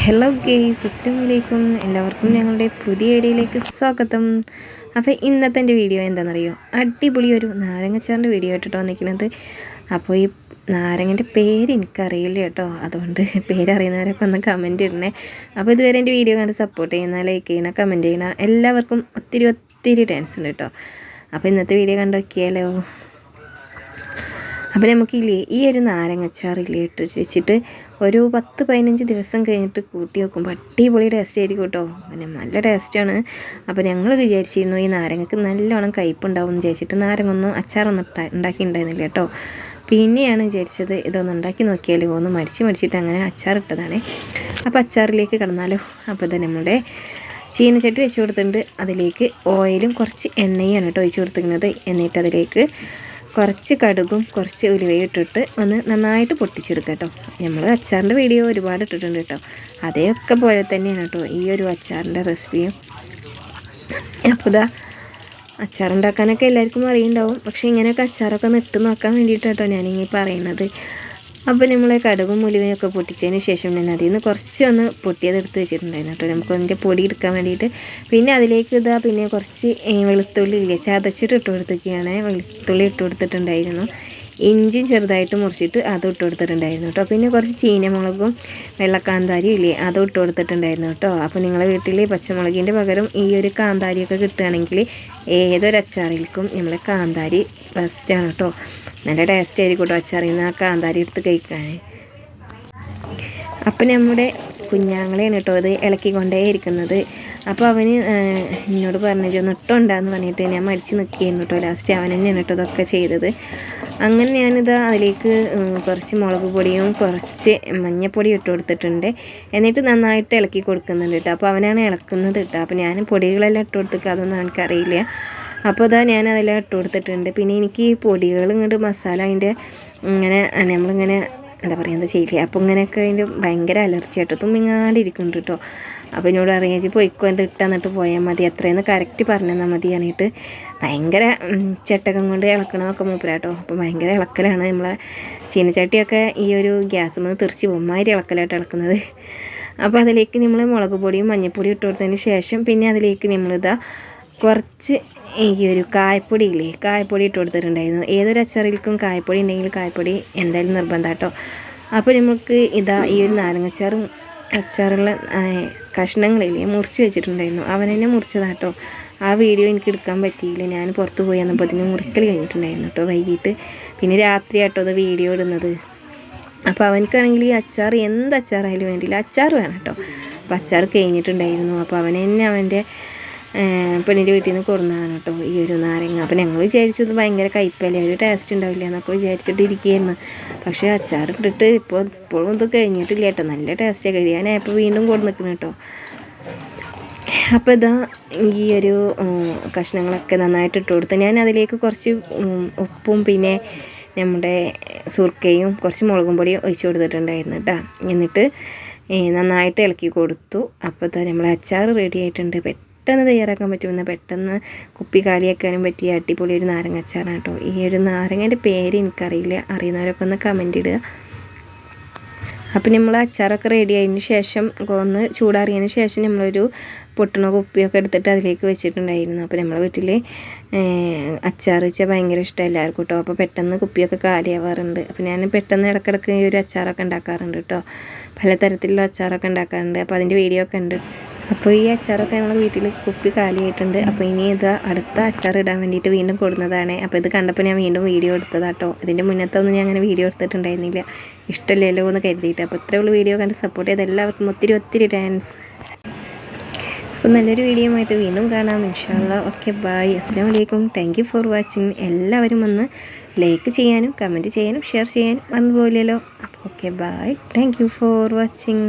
Hello guys, അസ്സലാമലൈക്കും. എല്ലാവർക്കും ഞങ്ങളുടെ പുതിയ വീഡിയോയിലേക്ക് സ്വാഗതം. അപ്പോൾ ഇന്നത്തെ എൻ്റെ വീഡിയോ എന്താണെന്നറിയോ? അടിപൊളി ഒരു നാരങ്ങച്ചാറിൻ്റെ വീഡിയോ ആയിട്ടോ വന്നിരിക്കുന്നത്. അപ്പോൾ ഈ നാരങ്ങൻ്റെ പേര് എനിക്കറിയില്ല കേട്ടോ, അതുകൊണ്ട് പേരറിയുന്നവരൊക്കെ ഒന്ന് കമൻറ്റ് ഇടണേ. അപ്പോൾ ഇതുവരെ എൻ്റെ വീഡിയോ കണ്ട് സപ്പോർട്ട് ചെയ്യുന്ന, ലൈക്ക് ചെയ്യണം, കമൻറ്റ് ചെയ്യണം. എല്ലാവർക്കും ഒത്തിരി താങ്ക്സ് ഉണ്ട് കേട്ടോ. അപ്പോൾ ഇന്നത്തെ വീഡിയോ കണ്ടു നോക്കിയാലോ. അപ്പോൾ നമുക്കില്ലേ ഈ ഒരു നാരങ്ങച്ചാറില്ലേ ഇട്ട് വെച്ചിട്ട് ഒരു 10-15 ദിവസം കഴിഞ്ഞിട്ട് കൂട്ടി വെക്കുമ്പോൾ അടിപൊളി ടേസ്റ്റ് ആയിരിക്കും കേട്ടോ. പിന്നെ നല്ല ടേസ്റ്റാണ്. അപ്പോൾ ഞങ്ങൾ വിചാരിച്ചിരുന്നു ഈ നാരങ്ങക്ക് നല്ലോണം കയ്പ്പുണ്ടാവും എന്ന് വിചാരിച്ചിട്ട് നാരങ്ങൊന്നും അച്ചാറൊന്നും ഉണ്ടാക്കിയിട്ടുണ്ടായിരുന്നില്ല കേട്ടോ. പിന്നെയാണ് വിചാരിച്ചത് ഇതൊന്ന് ഉണ്ടാക്കി നോക്കിയാലോ, ഒന്ന് മടിച്ചിട്ട് അങ്ങനെ അച്ചാറിട്ടതാണ്. അപ്പോൾ അച്ചാറിലേക്ക് കടന്നാലോ. അപ്പോൾ ഇത് നമ്മുടെ ചീനച്ചട്ടി വെച്ച് കൊടുത്തിട്ടുണ്ട്. അതിലേക്ക് ഓയിലും കുറച്ച് എണ്ണയാണ് കേട്ടോ ഒഴിച്ച് കൊടുത്തിരിക്കുന്നത്. എന്നിട്ട് അതിലേക്ക് കുറച്ച് കടുകും കുറച്ച് ഉലുവയും ഇട്ടിട്ട് ഒന്ന് നന്നായിട്ട് പൊട്ടിച്ചെടുക്കുക കേട്ടോ. നമ്മൾ അച്ചാറിൻ്റെ വീഡിയോ ഒരുപാട് ഇട്ടിട്ടുണ്ട് കേട്ടോ. അതേയൊക്കെ പോലെ തന്നെയാണ് കേട്ടോ ഈ ഒരു അച്ചാറിൻ്റെ റെസിപ്പിയും. അപ്പോൾ ഇതാ അച്ചാറുണ്ടാക്കാനൊക്കെ എല്ലാവർക്കും അറിയുണ്ടാവും, പക്ഷേ ഇങ്ങനെയൊക്കെ അച്ചാറൊക്കെ ഒന്ന് ഇട്ട് നോക്കാൻ വേണ്ടിയിട്ടാട്ടോ ഞാനിങ്ങനെ പറയുന്നത്. അപ്പോൾ നമ്മൾ കടുകും ഉലുവയൊക്കെ പൊട്ടിച്ചതിന് ശേഷം ഞാൻ അതിൽ നിന്ന് കുറച്ചൊന്ന് പൊട്ടിയതെടുത്ത് വെച്ചിട്ടുണ്ടായിരുന്നു കേട്ടോ, നമുക്ക് അതിൻ്റെ പൊടി എടുക്കാൻ വേണ്ടിയിട്ട്. പിന്നെ അതിലേക്ക് പിന്നെ കുറച്ച് വെളുത്തുള്ളി ഇല്ലേ ചതച്ചിട്ട് ഇട്ട് കൊടുത്തൊക്കെയാണ്. വെളുത്തുള്ളി ഇട്ട് കൊടുത്തിട്ടുണ്ടായിരുന്നു. ഇഞ്ചിയും ചെറുതായിട്ട് മുറിച്ചിട്ട് അതും ഇട്ട് കൊടുത്തിട്ടുണ്ടായിരുന്നു കേട്ടോ. പിന്നെ കുറച്ച് ചീനമുളകും വെള്ളക്കാന്താരിയും ഇല്ലേ അതും ഇട്ട് കൊടുത്തിട്ടുണ്ടായിരുന്നു കേട്ടോ. അപ്പോൾ നിങ്ങളുടെ വീട്ടിൽ പച്ചമുളകിൻ്റെ പകരം ഈ ഒരു കാന്താരിയൊക്കെ കിട്ടുകയാണെങ്കിൽ ഏതൊരു അച്ചാറിൽക്കും നമ്മളെ കാന്താരി ബെസ്റ്റാണ് കേട്ടോ. നല്ല ടേസ്റ്റ് ആയിരിക്കും കേട്ടോ അച്ചാറിൽ നിന്ന് ആ കാന്താരി എടുത്ത് കഴിക്കാൻ. അപ്പം നമ്മുടെ കുഞ്ഞാങ്ങളെയാണ് കേട്ടോ ഇത് ഇളക്കിക്കൊണ്ടേ ഇരിക്കുന്നത്. അപ്പോൾ അവന് എന്നോട് പറഞ്ഞു ഒന്ന് ഇട്ടുണ്ടാന്ന് പറഞ്ഞിട്ട് ഞാൻ മടിച്ച് നിൽക്കുകയായിരുന്നു കേട്ടോ. ലാസ്റ്റ് അവൻ തന്നെയാണ് കേട്ടോ ഇതൊക്കെ ചെയ്തത്. അങ്ങനെ ഞാനിത് അതിലേക്ക് കുറച്ച് മുളക് പൊടിയും കുറച്ച് മഞ്ഞൾപ്പൊടി ഇട്ട് കൊടുത്തിട്ടുണ്ട്. എന്നിട്ട് നന്നായിട്ട് ഇളക്കി കൊടുക്കുന്നുണ്ട് കേട്ടോ. അപ്പോൾ അവനാണ് ഇളക്കുന്നത് കേട്ടോ. അപ്പോൾ ഞാൻ പൊടികളെല്ലാം ഇട്ട് കൊടുത്തിട്ട് അതൊന്നും എനിക്കറിയില്ല. അപ്പോൾ ഇതാ ഞാൻ അതെല്ലാം ഇട്ട് കൊടുത്തിട്ടുണ്ട്. പിന്നെ എനിക്ക് ഈ പൊടികൾ ഇങ്ങോട്ട് മസാല അതിൻ്റെ ഇങ്ങനെ നമ്മളിങ്ങനെ എന്താ പറയുക എന്താ ചെയ്യില്ല. അപ്പോൾ ഇങ്ങനെയൊക്കെ അതിൻ്റെ ഭയങ്കര അലർജി ആട്ടോ, തുമ്മിങ്ങാണ്ടിരിക്കുന്നുണ്ട് കേട്ടോ. അപ്പോൾ എന്നോട് അറിയാം പോയിക്കോ എൻ്റെ ഇട്ടെന്നിട്ട് പോയാൽ മതി, എത്രയെന്ന് കറക്റ്റ് പറഞ്ഞു തന്നാൽ മതി പറഞ്ഞിട്ട് ഭയങ്കര ചട്ടകം കൊണ്ട് ഇളക്കണമൊക്കെ മൂപ്പരാട്ടോ. അപ്പോൾ ഭയങ്കര ഇളക്കലാണ്. നമ്മളെ ചീനച്ചട്ടിയൊക്കെ ഈ ഒരു ഗ്യാസ് നിന്ന് തെറിച്ച് പോകുമാതിരി ഇളക്കലായിട്ട് ഇളക്കുന്നത്. അപ്പോൾ അതിലേക്ക് നമ്മൾ മുളക് പൊടിയും മഞ്ഞൾപ്പൊടിയും ഇട്ട് കൊടുത്തതിന് ശേഷം പിന്നെ അതിലേക്ക് നമ്മളിതാ കുറച്ച് ഈ ഒരു കായപ്പൊടി ഇല്ലേ കായപ്പൊടി ഇട്ട് കൊടുത്തിട്ടുണ്ടായിരുന്നു. ഏതൊരു അച്ചാറിൽക്കും കായപ്പൊടി ഉണ്ടെങ്കിൽ കായപ്പൊടി എന്തായാലും നിർബന്ധം കേട്ടോ. അപ്പോൾ നമുക്ക് ഇതാ ഈ ഒരു നാരങ്ങച്ചാറും അച്ചാറുള്ള കഷ്ണങ്ങളില്ലേ മുറിച്ച് വെച്ചിട്ടുണ്ടായിരുന്നു. അവൻ തന്നെ മുറിച്ചതാട്ടോ. ആ വീഡിയോ എനിക്ക് എടുക്കാൻ പറ്റിയില്ല, ഞാൻ പുറത്ത് പോയി വന്നപ്പോൾ അതിന് മുറിക്കൽ കഴിഞ്ഞിട്ടുണ്ടായിരുന്നു കേട്ടോ വൈകിട്ട്. പിന്നെ രാത്രി ആട്ടോ അത് വീഡിയോ ഇടുന്നത്. അപ്പോൾ അവനക്കാണെങ്കിൽ ഈ അച്ചാർ എന്ത് അച്ചാറായാലും വേണ്ടിയില്ല, അച്ചാർ വേണം കേട്ടോ. അപ്പോൾ അച്ചാർ കഴിഞ്ഞിട്ടുണ്ടായിരുന്നു. അപ്പോൾ അവൻ തന്നെ അവൻ്റെ പെണ്ണിൻ്റെ വീട്ടിൽ നിന്ന് കൊടുന്നതാണ് കേട്ടോ ഈ ഒരു നാരങ്ങ. അപ്പോൾ ഞങ്ങൾ വിചാരിച്ചു ഇത് ഭയങ്കര കയ്പ്പല്ലേ, ഒരു ടേസ്റ്റ് ഉണ്ടാവില്ല എന്നൊക്കെ വിചാരിച്ചിട്ടിരിക്കുകയായിരുന്നു. പക്ഷേ അച്ചാർ ഇട്ടിട്ട് ഇപ്പോഴും ഇത് കഴിഞ്ഞിട്ടില്ല കേട്ടോ. നല്ല ടേസ്റ്റ് കഴിയാനായപ്പോൾ വീണ്ടും കൊടുന്ന് നിൽക്കണം കേട്ടോ. അപ്പോൾ ഇതാ ഈ ഒരു കഷ്ണങ്ങളൊക്കെ നന്നായിട്ട് ഇട്ട് കൊടുത്ത് ഞാൻ അതിലേക്ക് കുറച്ച് ഉപ്പും പിന്നെ നമ്മുടെ സുർക്കയും കുറച്ച് മുളകും പൊടിയും ഒഴിച്ച് കൊടുത്തിട്ടുണ്ടായിരുന്നു കേട്ടോ. എന്നിട്ട് നന്നായിട്ട് ഇളക്കി കൊടുത്തു. അപ്പോൾ ഇതാ നമ്മളെ അച്ചാർ റെഡി ആയിട്ടുണ്ട്. പെട്ടെന്ന് തയ്യാറാക്കാൻ പറ്റുമെന്ന്, പെട്ടെന്ന് കുപ്പി കാലിയാക്കാനും പറ്റിയ അടിപൊളി ഒരു നാരങ്ങ അച്ചാറാണ് കേട്ടോ. ഈ ഒരു നാരങ്ങേൻ്റെ പേര് എനിക്കറിയില്ല, അറിയുന്നവരൊക്കെ ഒന്ന് കമൻറ്റ് ഇടുക. അപ്പോൾ നമ്മൾ അച്ചാറൊക്കെ റെഡി ആയതിന് ശേഷം ഒന്ന് ചൂടാറിയതിന് ശേഷം നമ്മളൊരു പൊട്ടണ കുപ്പിയൊക്കെ എടുത്തിട്ട് അതിലേക്ക് വെച്ചിട്ടുണ്ടായിരുന്നു. അപ്പോൾ നമ്മളെ വീട്ടിൽ അച്ചാർ വെച്ചാൽ ഭയങ്കര ഇഷ്ടം എല്ലാവർക്കും കേട്ടോ. അപ്പോൾ പെട്ടെന്ന് കുപ്പിയൊക്കെ കാലിയാവാറുണ്ട്. അപ്പോൾ ഞാൻ പെട്ടെന്ന് ഇടയ്ക്കിടയ്ക്ക് ഈ ഒരു അച്ചാറൊക്കെ ഉണ്ടാക്കാറുണ്ട് കേട്ടോ. പലതരത്തിലുള്ള അച്ചാറൊക്കെ ഉണ്ടാക്കാറുണ്ട്. അപ്പോൾ അതിൻ്റെ വീഡിയോ ഒക്കെ ഉണ്ട്. അപ്പോൾ ഈ അച്ചാറൊക്കെ ഞങ്ങൾ വീട്ടിൽ കുപ്പി കാലിയായിട്ടുണ്ട്. അപ്പോൾ ഇനി ഇത് അടുത്ത അച്ചാർ ഇടാൻ വേണ്ടിയിട്ട് വീണ്ടും കൊടുക്കുന്നതാണ്. അപ്പോൾ ഇത് കണ്ടപ്പോൾ ഞാൻ വീണ്ടും വീഡിയോ എടുത്തതാട്ടോ. ഇതിൻ്റെ മുന്നത്തെ ഒന്നും ഞാൻ അങ്ങനെ വീഡിയോ എടുത്തിട്ടുണ്ടായിരുന്നില്ല, ഇഷ്ടമല്ലല്ലോ എന്ന് കരുതിയിട്ട്. അപ്പോൾ ഇത്രയുള്ള വീഡിയോ കണ്ട് സപ്പോർട്ട് ചെയ്ത് എല്ലാവർക്കും ഒത്തിരി താങ്ക്സ്. അപ്പോൾ നല്ലൊരു വീഡിയോ ആയിട്ട് വീണ്ടും കാണാം ഇൻഷാ അല്ലാഹ്. ഓക്കെ ബൈ, അസ്സലാമു അലൈക്കും. Thank you for watching. എല്ലാവരും ഒന്ന് ലൈക്ക് ചെയ്യാനും കമൻറ്റ് ചെയ്യാനും ഷെയർ ചെയ്യാനും മറന്നുപോയില്ലല്ലോ. അപ്പോൾ okay bye, thank you for watching.